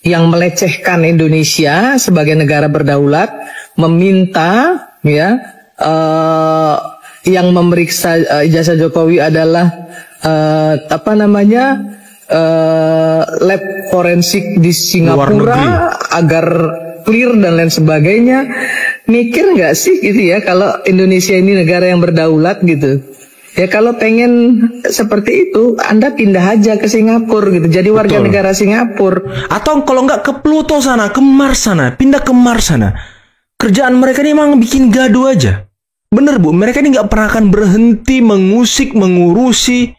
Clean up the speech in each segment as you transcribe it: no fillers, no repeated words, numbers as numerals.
yang melecehkan Indonesia sebagai negara berdaulat, meminta ya yang memeriksa ijazah Jokowi adalah lab forensik di Singapura agar clear dan lain sebagainya. Mikir nggak sih gitu ya, kalau Indonesia ini negara yang berdaulat gitu ya, kalau pengen seperti itu Anda pindah aja ke Singapura gitu, jadi warga negara Singapura, atau kalau nggak ke Pluto sana, ke Mars sana, pindah ke Mars sana. Kerjaan mereka ini emang bikin gaduh aja. Bener Bu, mereka ini nggak pernah akan berhenti mengusik, mengurusi,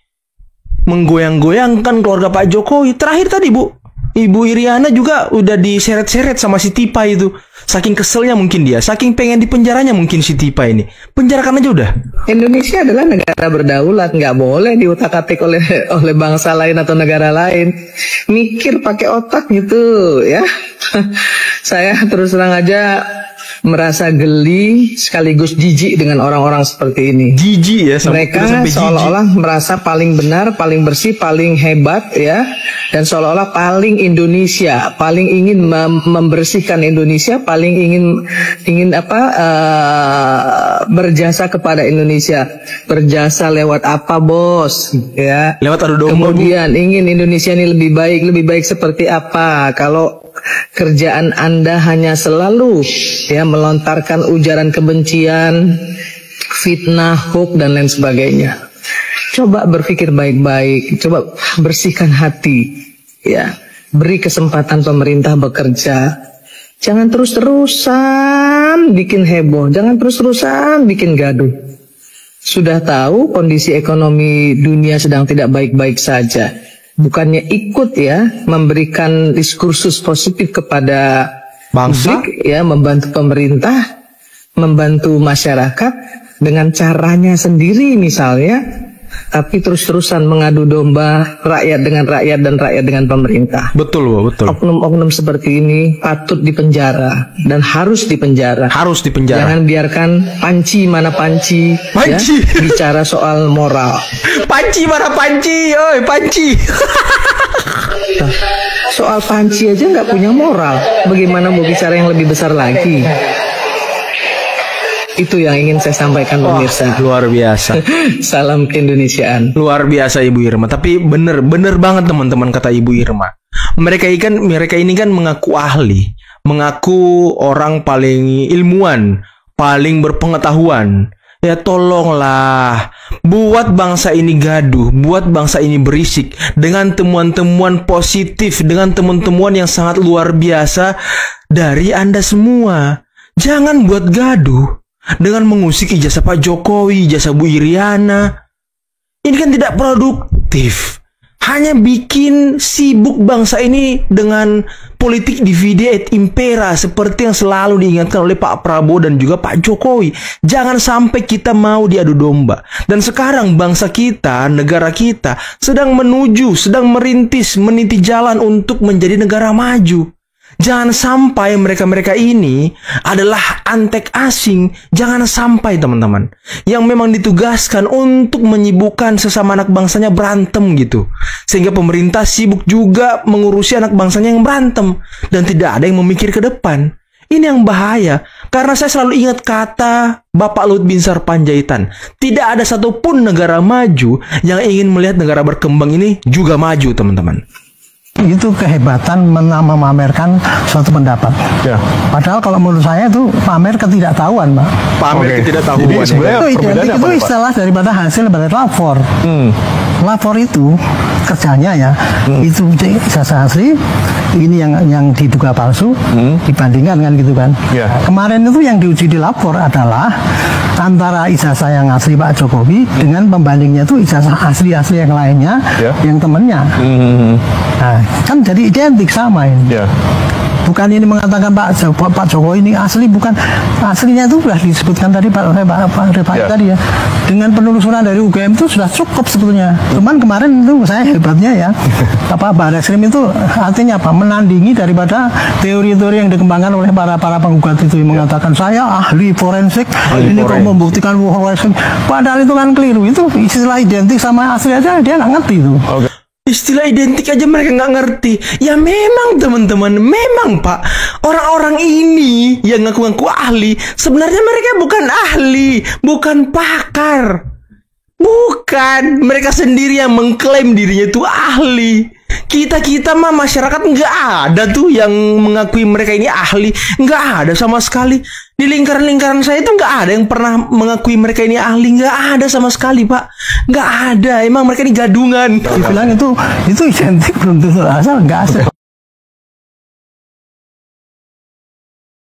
menggoyang-goyangkan keluarga Pak Jokowi. Terakhir tadi Bu, Ibu Iriana juga udah diseret-seret sama si Tipa itu. Saking keselnya mungkin dia, saking pengen dipenjaranya mungkin si Tipa ini. Penjarakan aja udah. Indonesia adalah negara berdaulat, nggak boleh diutak-atik oleh bangsa lain atau negara lain. Mikir pakai otak gitu ya. Saya terus terang aja merasa geli sekaligus jijik dengan orang-orang seperti ini. Jijik ya, mereka seolah-olah merasa paling benar, paling bersih, paling hebat ya, dan seolah-olah paling Indonesia, paling ingin membersihkan Indonesia, paling ingin berjasa kepada Indonesia. Berjasa lewat apa bos? Ya. Lewat adu domba. Kemudian ingin Indonesia ini lebih baik seperti apa? Kalau kerjaan Anda hanya selalu ya melontarkan ujaran kebencian, fitnah, hoax dan lain sebagainya. Coba berpikir baik-baik, coba bersihkan hati ya. Beri kesempatan pemerintah bekerja. Jangan terus-terusan bikin heboh, jangan terus-terusan bikin gaduh. Sudah tahu kondisi ekonomi dunia sedang tidak baik-baik saja. Bukannya ikut ya memberikan diskursus positif kepada bangsa publik, ya, membantu pemerintah, membantu masyarakat dengan caranya sendiri misalnya, tapi terus-terusan mengadu domba rakyat dengan rakyat dan rakyat dengan pemerintah. Betul, betul. Oknum-oknum seperti ini patut dipenjara dan harus dipenjara. Harus dipenjara. Jangan biarkan panci mana panci. Ya, bicara soal moral. Panci mana panci, oi panci. Soal panci aja nggak punya moral, bagaimana mau bicara yang lebih besar lagi? Itu yang ingin saya sampaikan pemirsa. Luar biasa. Salam keindonesiaan. Luar biasa Ibu Irma. Tapi bener banget teman-teman kata Ibu Irma. Mereka ini kan mengaku ahli, mengaku orang paling ilmuwan, paling berpengetahuan. Ya tolonglah, buat bangsa ini gaduh, buat bangsa ini berisik dengan temuan-temuan positif, dengan temuan-temuan yang sangat luar biasa dari Anda semua. Jangan buat gaduh dengan mengusik ijazah Pak Jokowi, ijazah Bu Iriana. Ini kan tidak produktif. Hanya bikin sibuk bangsa ini dengan politik divide et impera seperti yang selalu diingatkan oleh Pak Prabowo dan juga Pak Jokowi. Jangan sampai kita mau diadu domba. Dan sekarang bangsa kita, negara kita sedang merintis, meniti jalan untuk menjadi negara maju. Jangan sampai mereka-mereka ini adalah antek asing. Jangan sampai teman-teman yang memang ditugaskan untuk menyibukkan sesama anak bangsanya berantem gitu. Sehingga pemerintah sibuk juga mengurusi anak bangsanya yang berantem. Dan tidak ada yang memikir ke depan. Ini yang bahaya. Karena saya selalu ingat kata Bapak Luhut Binsar Panjaitan. Tidak ada satupun negara maju yang ingin melihat negara berkembang ini juga maju teman-teman. Itu kehebatan memamerkan suatu pendapat. Ya. Padahal kalau menurut saya itu pamer ketidaktahuan, Pak. Pamer ketidaktahuan. Jadi sebenarnya itu istilah daripada hasil dari lapor. Lapor itu kerjanya ya, itu ijazah asli, ini yang diduga palsu, dibandingkan kan gitu kan. Ya. Kemarin itu yang diuji di lapor adalah antara ijazah yang asli Pak Jokowi dengan pembandingnya itu ijazah asli-asli yang lainnya, yang temennya. Nah, kan jadi identik sama ini. Bukan ini mengatakan Pak Jokowi ini asli, bukan. Aslinya itu sudah disebutkan tadi Pak Rifai tadi ya. Dengan penelusuran dari UGM itu sudah cukup sebetulnya. Cuman kemarin itu saya hebatnya ya. Barreskrim itu artinya apa? Menandingi daripada teori-teori yang dikembangkan oleh para penggugat itu yang mengatakan saya ahli forensik, ini kok membuktikan forensik. Padahal itu kan keliru. Itu istilah identik sama asli aja dia nggak ngerti itu. Istilah identik aja mereka nggak ngerti. Ya memang teman-teman, memang Pak, orang-orang ini yang ngaku-ngaku ahli, sebenarnya mereka bukan ahli, bukan pakar. Bukan, mereka sendiri yang mengklaim dirinya itu ahli. Kita mah masyarakat nggak ada tuh yang mengakui mereka ini ahli, nggak ada sama sekali. Di lingkaran-lingkaran saya itu nggak ada yang pernah mengakui mereka ini ahli, nggak ada sama sekali Pak, nggak ada. Emang mereka ini gadungan. Dibilang itu identik belum tentu asal, nggak asal.